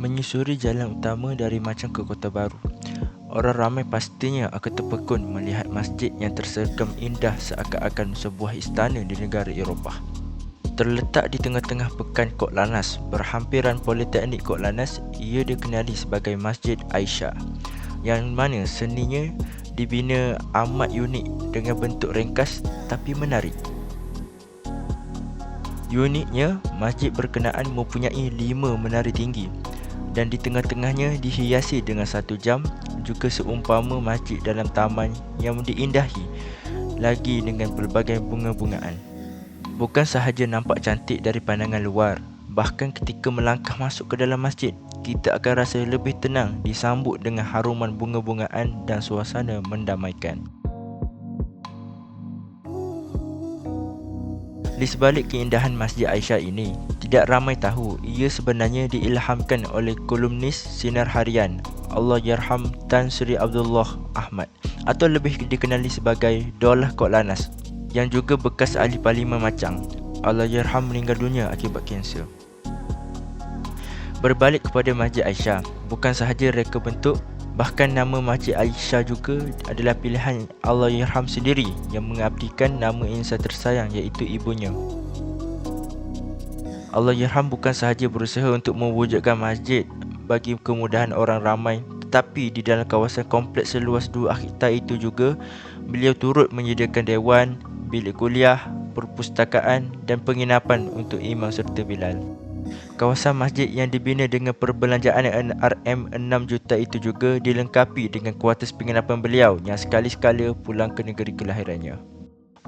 menyusuri jalan utama dari Machang ke Kota Baru. Orang ramai pastinya akan terpekun melihat masjid yang tersergam indah seakan-akan sebuah istana di negara Eropah. Terletak di tengah-tengah pekan Kok Lannas, berhampiran Politeknik Kok Lannas, ia dikenali sebagai Masjid Aisyah, yang mana seninya dibina amat unik dengan bentuk ringkas tapi menarik. Uniknya, masjid berkenaan mempunyai 5 menara tinggi dan di tengah-tengahnya dihiasi dengan 1 jam, juga seumpama masjid dalam taman yang diindahi lagi dengan pelbagai bunga-bungaan. Bukan sahaja nampak cantik dari pandangan luar, bahkan ketika melangkah masuk ke dalam masjid, kita akan rasa lebih tenang disambut dengan haruman bunga-bungaan dan suasana mendamaikan. Di sebalik keindahan Masjid Aisyah ini, tidak ramai tahu ia sebenarnya diilhamkan oleh kolumnis Sinar Harian Allahyarham Tan Sri Abdullah Ahmad, atau lebih dikenali sebagai Daulah Kok Lannas, yang juga bekas ahli parlimen Machang. Allahyarham meninggal dunia akibat kanser. Berbalik kepada Masjid Aisyah, bukan sahaja reka bentuk, bahkan nama Masjid Aisyah juga adalah pilihan Allahyarham sendiri yang mengabdikan nama insan tersayang iaitu ibunya. Allahyarham bukan sahaja berusaha untuk mewujudkan masjid bagi kemudahan orang ramai, tetapi di dalam kawasan kompleks seluas 2 hektar itu juga beliau turut menyediakan dewan, bilik kuliah, perpustakaan dan penginapan untuk imam serta Bilal. Kawasan masjid yang dibina dengan perbelanjaan Rm6 juta itu juga dilengkapi dengan kuartus penginapan beliau yang sekali-sekala pulang ke negeri kelahirannya.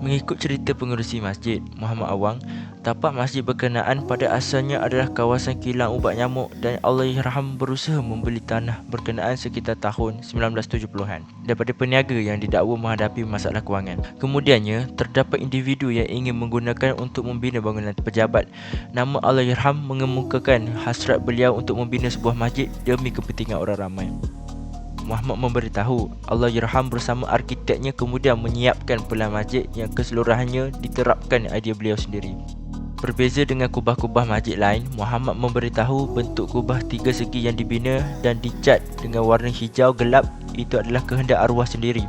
Mengikut cerita pengerusi masjid, Muhammad Awang, tapak masjid berkenaan pada asalnya adalah kawasan kilang ubat nyamuk dan Allahyarham berusaha membeli tanah berkenaan sekitar tahun 1970-an daripada peniaga yang didakwa menghadapi masalah kewangan. Kemudiannya, terdapat individu yang ingin menggunakan untuk membina bangunan pejabat. Nama Allahyarham mengemukakan hasrat beliau untuk membina sebuah masjid demi kepentingan orang ramai. Muhammad memberitahu Allahyarham bersama arkiteknya kemudian menyiapkan pelan masjid yang keseluruhannya diterapkan idea beliau sendiri. Berbeza dengan kubah-kubah masjid lain, Muhammad memberitahu bentuk kubah 3 segi yang dibina dan dicat dengan warna hijau gelap itu adalah kehendak arwah sendiri.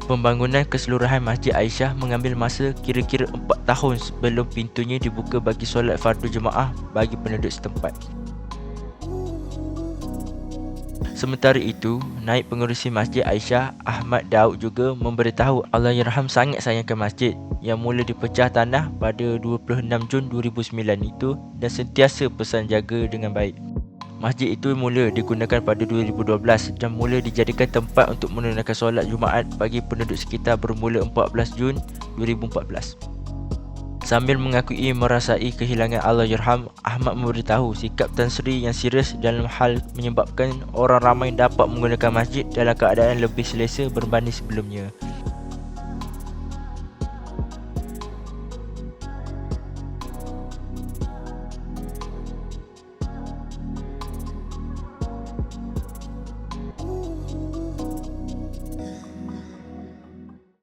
Pembangunan keseluruhan Masjid Aisyah mengambil masa kira-kira 4 tahun sebelum pintunya dibuka bagi solat fardu jemaah bagi penduduk setempat. Sementara itu, naib pengerusi Masjid Aisyah Ahmad Daud juga memberitahu Allahyarham sangat sayangkan masjid yang mula dipecah tanah pada 26 Jun 2009 itu dan sentiasa pesan jaga dengan baik. Masjid itu mula digunakan pada 2012 dan mula dijadikan tempat untuk menunaikan solat Jumaat bagi penduduk sekitar bermula 14 Jun 2014. Sambil mengakui merasai kehilangan Allahyarham, Ahmad memberitahu sikap Tan Sri yang serius dalam hal menyebabkan orang ramai dapat menggunakan masjid dalam keadaan lebih selesa berbanding sebelumnya.